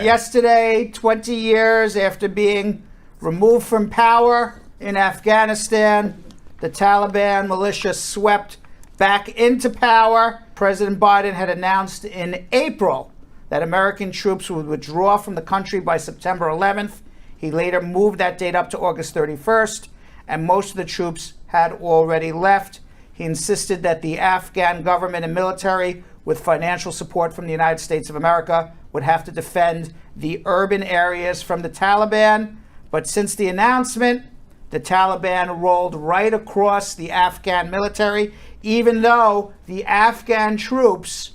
Yesterday, 20 years after being removed from power in Afghanistan, the Taliban militia swept back into power. President Biden had announced in April that American troops would withdraw from the country by September 11th. He later moved that date up to August 31st, and most of the troops had already left. He insisted that the Afghan government and military, with financial support from the United States of America, would have to defend the urban areas from the Taliban. But since the announcement, the Taliban rolled right across the Afghan military, even though the Afghan troops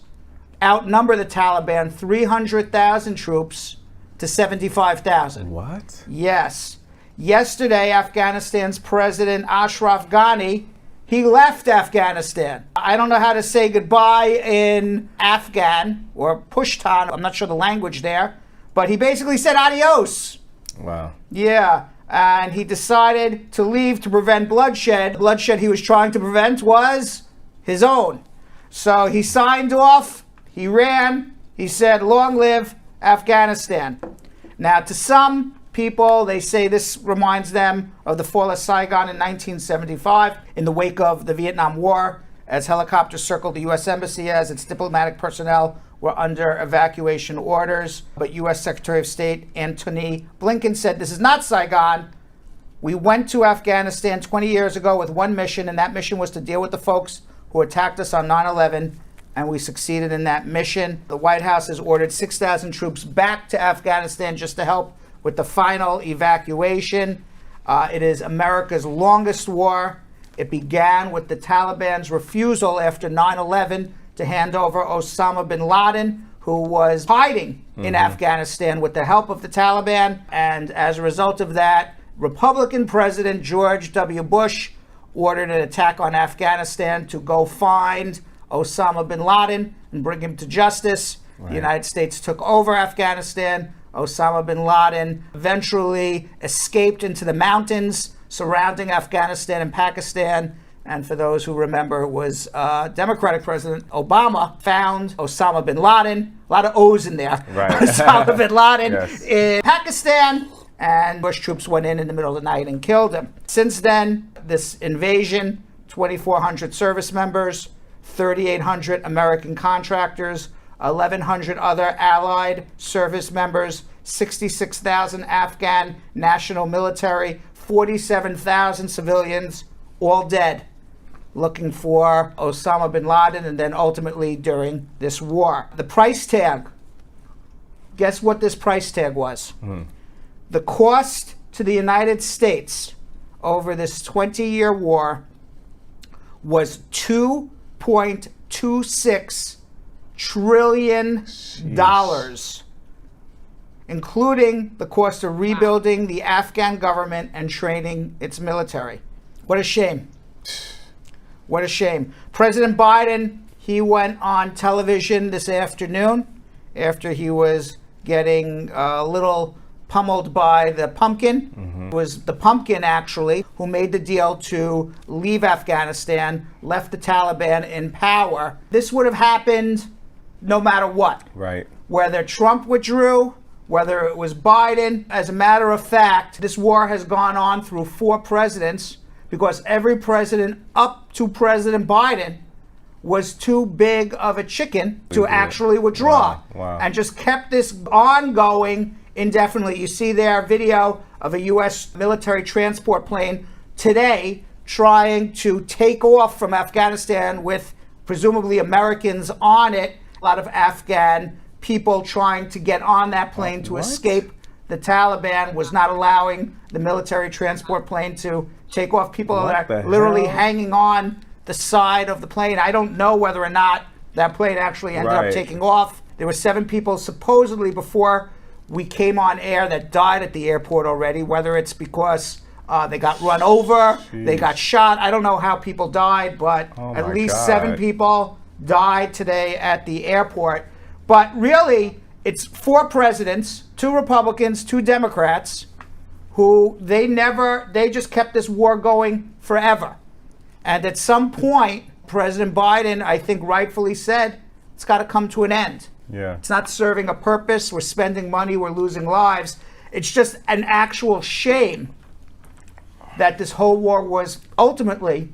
outnumber the Taliban 300,000 troops to 75,000. What? Yes. Yesterday, Afghanistan's President Ashraf Ghani, he left Afghanistan. I don't know how to say goodbye in Afghan or Pushtan. I'm not sure the language there, but he basically said adios. Wow. Yeah, and he decided to leave to prevent bloodshed. Bloodshed he was trying to prevent was his own. So he signed off, he ran, he said, long live Afghanistan. Now, to some people, they say this reminds them of the fall of Saigon in 1975 in the wake of the Vietnam War, as helicopters circled the U.S. Embassy as its diplomatic personnel were under evacuation orders. But U.S. Secretary of State Antony Blinken said, this is not Saigon. We went to Afghanistan 20 years ago with one mission, and that mission was to deal with the folks who attacked us on 9/11, and we succeeded in that mission. The White House has ordered 6,000 troops back to Afghanistan just to help with the final evacuation. It is America's longest war. It began with the Taliban's refusal after 9/11 to hand over Osama bin Laden, who was hiding in Afghanistan with the help of the Taliban. And as a result of that, Republican President George W. Bush ordered an attack on Afghanistan to go find Osama bin Laden and bring him to justice. Right. The United States took over Afghanistan. Osama bin Laden eventually escaped into the mountains surrounding Afghanistan and Pakistan. And for those who remember, it was Democratic President Obama found Osama bin Laden, a lot of O's in there, right. Osama bin Laden Yes. in Pakistan, and Bush troops went in the middle of the night and killed him. Since then, this invasion, 2,400 service members, 3,800 American contractors, 1,100 other allied service members, 66,000 Afghan national military, 47,000 civilians, all dead, looking for Osama bin Laden, and then ultimately during this war. The price tag, guess what this price tag was? The cost to the United States over this 20-year war was $2.26 trillion, including the cost of rebuilding the Afghan government and training its military. What a shame. What a shame. President Biden, he went on television this afternoon after he was getting a little pummeled by the pumpkin. It was the pumpkin, actually, who made the deal to leave Afghanistan, left the Taliban in power. This would have happened no matter what. Right. Whether Trump withdrew, whether it was Biden. As a matter of fact, this war has gone on through 4 presidents because every president up to President Biden was too big of a chicken to actually withdraw. Wow. And just kept this ongoing indefinitely. You see there a video of a U.S. military transport plane today trying to take off from Afghanistan with presumably Americans on it. A lot of Afghan people trying to get on that plane to escape the Taliban, was not allowing the military transport plane to take off. People are literally hanging on the side of the plane. I don't know whether or not that plane actually ended up taking off. There were 7 people supposedly before we came on air that died at the airport already, whether it's because they got run over, they got shot. I don't know how people died, but at least 7 people died today at the airport. But really, it's 4 presidents, 2 Republicans, 2 Democrats, who they just kept this war going forever. And at some point, President Biden, I think rightfully said, it's got to come to an end. Yeah. It's not serving a purpose. We're spending money. We're losing lives. It's just an actual shame that this whole war was ultimately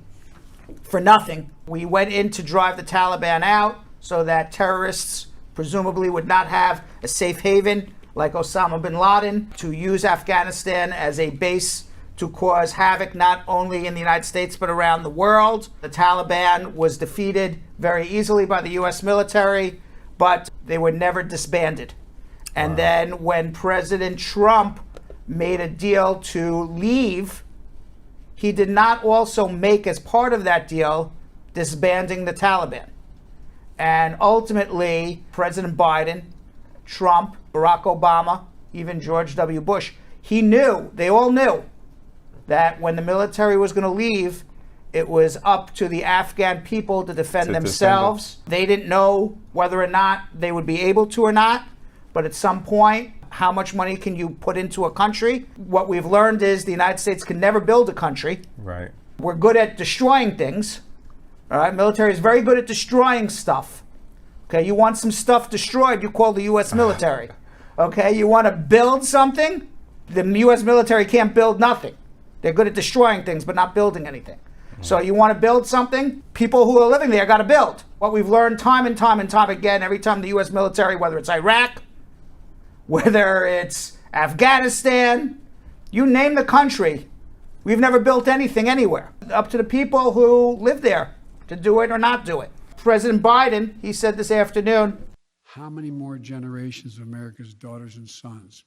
for nothing. We went in to drive the Taliban out so that terrorists presumably would not have a safe haven like Osama bin Laden, to use Afghanistan as a base to cause havoc not only in the United States but around the world. The Taliban was defeated very easily by the US military, but they were never disbanded. And then when President Trump made a deal to leave, he did not also make as part of that deal disbanding the Taliban. And ultimately, President Biden, Trump, Barack Obama, even George W. Bush, they all knew that when the military was going to leave, it was up to the Afghan people to defend themselves. They didn't know whether or not they would be able to or not, but at some point, how much money can you put into a country? What we've learned is the United States can never build a country. Right. We're good at destroying things. All right, military is very good at destroying stuff. Okay, you want some stuff destroyed, you call the U.S. military. Okay, you want to build something, the U.S. military can't build nothing. They're good at destroying things, but not building anything. So you want to build something, people who are living there got to build. What we've learned time and time and time again, every time the U.S. military, whether it's Iraq, whether it's Afghanistan, you name the country, we've never built anything anywhere. Up to the people who live there to do it or not do it. President Biden, he said this afternoon, how many more generations of America's daughters and sons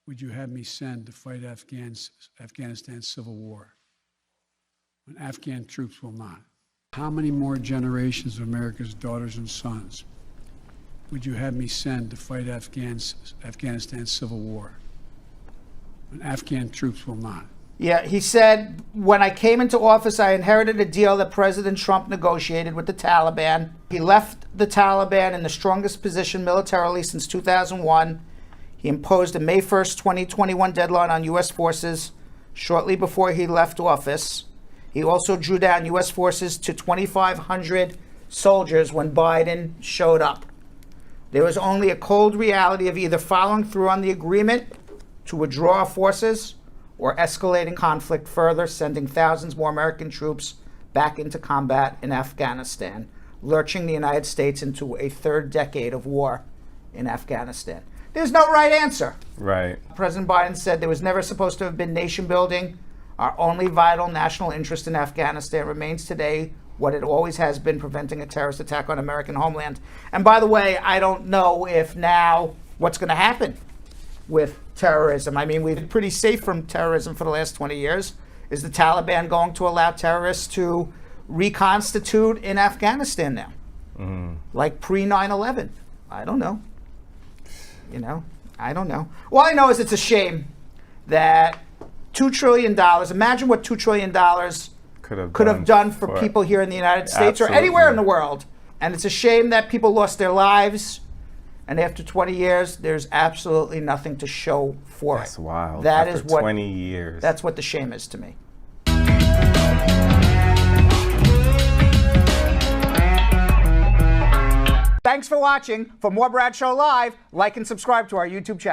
would you have me send to fight Afghanistan's civil war when Afghan troops will not? How many more generations of America's daughters and sons would you have me send to fight Afghanistan's civil war when Afghan troops will not? Yeah, he said, when I came into office, I inherited a deal that President Trump negotiated with the Taliban. He left the Taliban in the strongest position militarily since 2001. He imposed a May 1st, 2021 deadline on U.S. forces shortly before he left office. He also drew down U.S. forces to 2,500 soldiers when Biden showed up. There was only a cold reality of either following through on the agreement to withdraw our forces or escalating conflict further, sending thousands more American troops back into combat in Afghanistan, lurching the United States into a third decade of war in Afghanistan. There's no right answer. Right. President Biden said there was never supposed to have been nation building. Our only vital national interest in Afghanistan remains today what it always has been, preventing a terrorist attack on American homeland. And by the way, I don't know if now what's going to happen with terrorism. I mean, we've been pretty safe from terrorism for the last 20 years. Is the Taliban going to allow terrorists to reconstitute in Afghanistan now? Like pre 9/11? I don't know. I don't know. All I know is it's a shame that $2 trillion, imagine what $2 trillion could have done for people here in the United States or anywhere in the world. And it's a shame that people lost their lives. And after 20 years, there's absolutely nothing to show for it. That's wild. That after is what 20 years. That's what the shame is to me. Thanks for watching. For more Brad Show Live, like and subscribe to our YouTube channel.